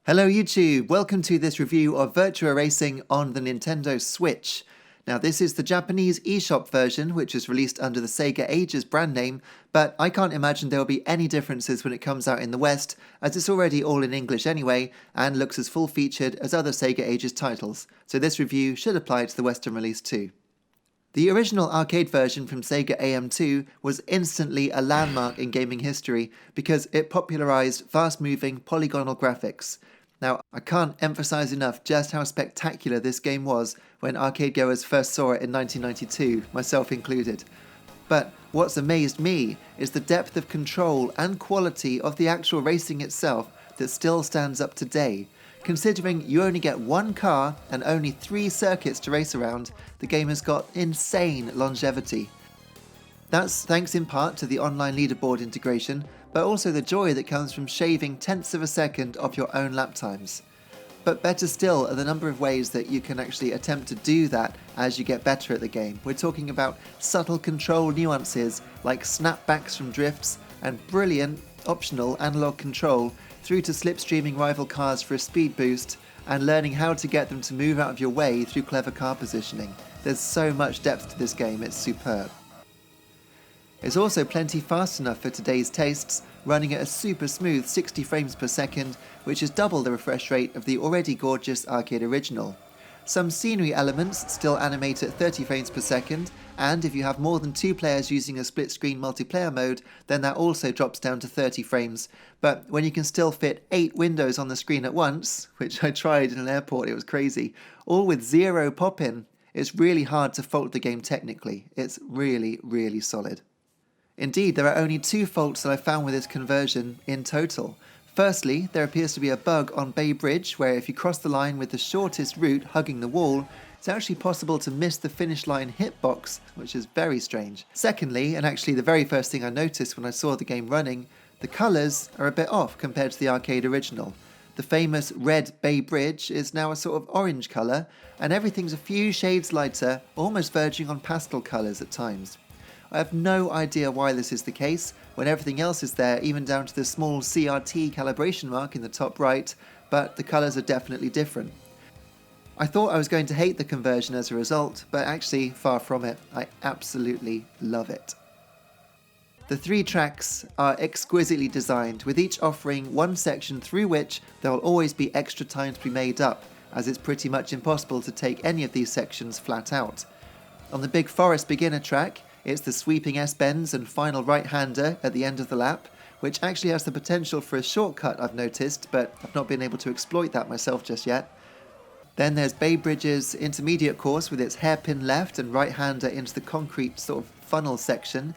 Hello YouTube, welcome to this review of Virtua Racing on the Nintendo Switch. Now this is the Japanese eShop version, which is released under the Sega Ages brand name, but I can't imagine there will be any differences when it comes out in the West, as it's already all in English anyway, and looks as full-featured as other Sega Ages titles, so this review should apply to the Western release too. The original arcade version from Sega AM2 was instantly a landmark in gaming history because it popularized fast-moving polygonal graphics. Now, I can't emphasize enough just how spectacular this game was when arcade goers first saw it in 1992, myself included. But what's amazed me is the depth of control and quality of the actual racing itself that still stands up today. Considering you only get one car and only 3 circuits to race around, the game has got insane longevity. That's thanks in part to the online leaderboard integration, but also the joy that comes from shaving tenths of a second off your own lap times. But better still are the number of ways that you can actually attempt to do that as you get better at the game. We're talking about subtle control nuances like snapbacks from drifts and brilliant optional analog control through to slipstreaming rival cars for a speed boost and learning how to get them to move out of your way through clever car positioning. There's so much depth to this game, it's superb. It's also plenty fast enough for today's tastes, running at a super smooth 60 frames per second, which is double the refresh rate of the already gorgeous arcade original. Some scenery elements still animate at 30 frames per second, and if you have more than 2 players using a split-screen multiplayer mode, then that also drops down to 30 frames. But when you can still fit 8 windows on the screen at once, which I tried in an airport, it was crazy, all with 0 pop-in, it's really hard to fault the game technically. It's really, really solid. Indeed, there are only 2 faults that I found with this conversion in total. Firstly, there appears to be a bug on Bay Bridge where if you cross the line with the shortest route hugging the wall, it's actually possible to miss the finish line hitbox, which is very strange. Secondly, and actually the very first thing I noticed when I saw the game running, the colours are a bit off compared to the arcade original. The famous red Bay Bridge is now a sort of orange colour, and everything's a few shades lighter, almost verging on pastel colours at times. I have no idea why this is the case, when everything else is there, even down to the small CRT calibration mark in the top right, but the colours are definitely different. I thought I was going to hate the conversion as a result, but actually, far from it, I absolutely love it. The 3 tracks are exquisitely designed, with each offering one section through which there will always be extra time to be made up, as it's pretty much impossible to take any of these sections flat out. On the Big Forest beginner track, it's the sweeping S-bends and final right-hander at the end of the lap, which actually has the potential for a shortcut I've noticed, but I've not been able to exploit that myself just yet. Then there's Bay Bridge's intermediate course with its hairpin left and right-hander into the concrete sort of funnel section,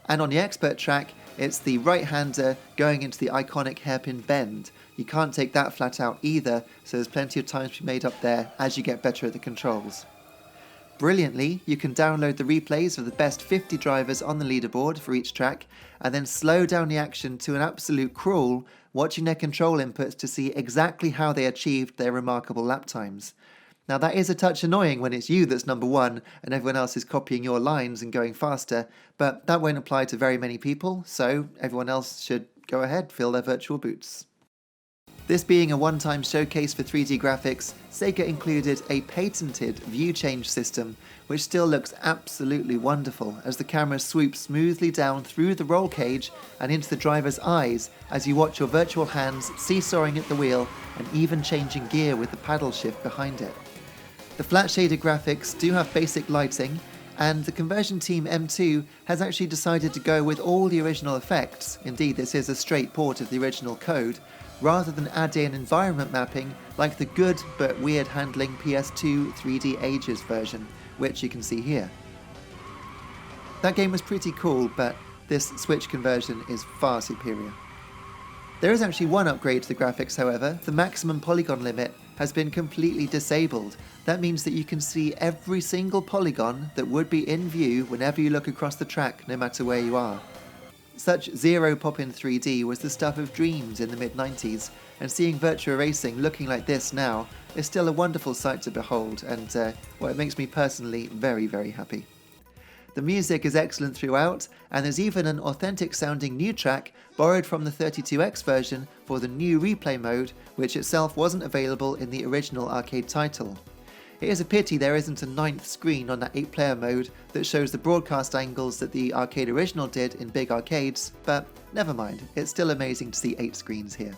and on the expert track, it's the right-hander going into the iconic hairpin bend. You can't take that flat out either, so there's plenty of time to be made up there as you get better at the controls. Brilliantly, you can download the replays of the best 50 drivers on the leaderboard for each track, and then slow down the action to an absolute crawl, watching their control inputs to see exactly how they achieved their remarkable lap times. Now that is a touch annoying when it's you that's number 1 and everyone else is copying your lines and going faster, but that won't apply to very many people, so everyone else should go ahead, fill their virtual boots. This being a one-time showcase for 3D graphics, Sega included a patented view change system, which still looks absolutely wonderful as the camera swoops smoothly down through the roll cage and into the driver's eyes as you watch your virtual hands seesawing at the wheel and even changing gear with the paddle shift behind it. The flat shaded graphics do have basic lighting, and the conversion team M2 has actually decided to go with all the original effects. Indeed, this is a straight port of the original code, rather than add in environment mapping like the good but weird handling PS2 3D Ages version, which you can see here. That game was pretty cool, but this Switch conversion is far superior. There is actually one upgrade to the graphics, however. The maximum polygon limit has been completely disabled. That means that you can see every single polygon that would be in view whenever you look across the track, no matter where you are. Such 0 pop-in 3D was the stuff of dreams in the mid-90s, and seeing Virtua Racing looking like this now is still a wonderful sight to behold, and it makes me personally very, very happy. The music is excellent throughout, and there's even an authentic sounding new track borrowed from the 32X version for the new replay mode, which itself wasn't available in the original arcade title. It is a pity there isn't a 9th screen on that 8-player mode that shows the broadcast angles that the arcade original did in big arcades, but never mind, it's still amazing to see 8 screens here.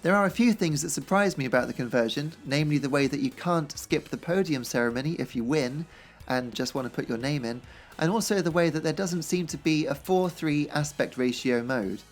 There are a few things that surprised me about the conversion, namely the way that you can't skip the podium ceremony if you win and just want to put your name in, and also the way that there doesn't seem to be a 4:3 aspect ratio mode.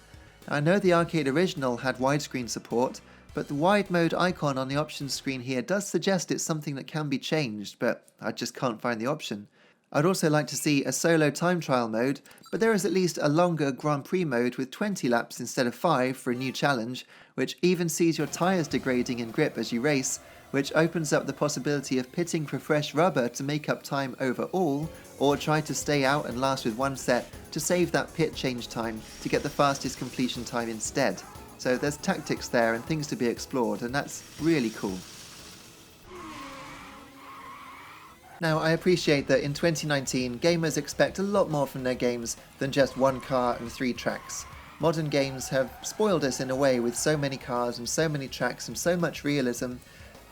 I know the arcade original had widescreen support, but the wide mode icon on the options screen here does suggest it's something that can be changed, but I just can't find the option. I'd also like to see a solo time trial mode, but there is at least a longer Grand Prix mode with 20 laps instead of 5 for a new challenge, which even sees your tyres degrading in grip as you race, which opens up the possibility of pitting for fresh rubber to make up time overall, or try to stay out and last with one set to save that pit change time to get the fastest completion time instead. So there's tactics there and things to be explored, and that's really cool. Now, I appreciate that in 2019, gamers expect a lot more from their games than just one car and 3 tracks. Modern games have spoiled us in a way with so many cars and so many tracks and so much realism,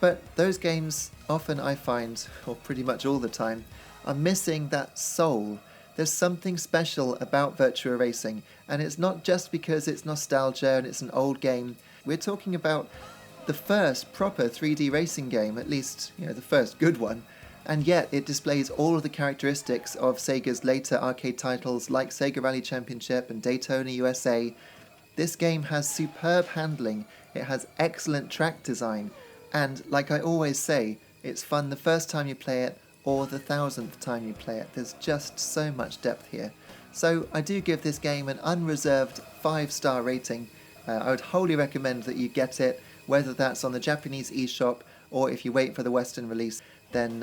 but those games often, I find, or pretty much all the time, are missing that soul. There's something special about Virtua Racing, and it's not just because it's nostalgia and it's an old game. We're talking about the first proper 3D racing game, at least, the first good one, and yet it displays all of the characteristics of Sega's later arcade titles like Sega Rally Championship and Daytona USA. This game has superb handling, it has excellent track design, and like I always say, it's fun the first time you play it or the 1000th time you play it. There's just so much depth here. So I do give this game an unreserved 5-star rating. I would wholly recommend that you get it, whether that's on the Japanese eShop or if you wait for the Western release, then,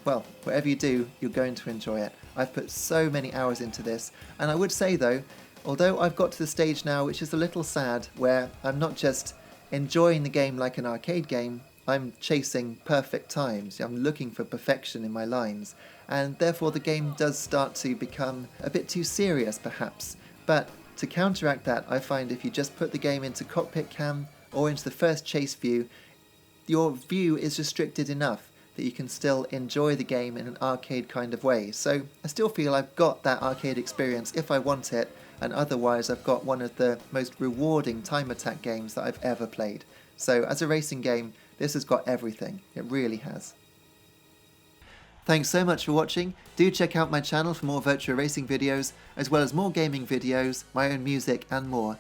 well, whatever you do, you're going to enjoy it. I've put so many hours into this, and I would say though, although I've got to the stage now which is a little sad, where I'm not just enjoying the game like an arcade game, I'm chasing perfect times, I'm looking for perfection in my lines, and therefore the game does start to become a bit too serious perhaps. But to counteract that, I find if you just put the game into cockpit cam or into the first chase view, your view is restricted enough that you can still enjoy the game in an arcade kind of way. So I still feel I've got that arcade experience if I want it, and otherwise I've got one of the most rewarding time attack games that I've ever played. So as a racing game, this has got everything. It really has. Thanks so much for watching. Do check out my channel for more Virtua Racing videos, as well as more gaming videos, my own music and more.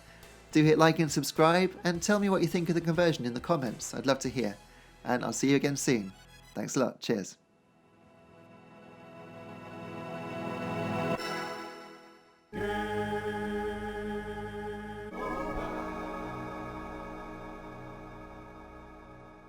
Do hit like and subscribe, and tell me what you think of the conversion in the comments. I'd love to hear. And I'll see you again soon. Thanks a lot. Cheers.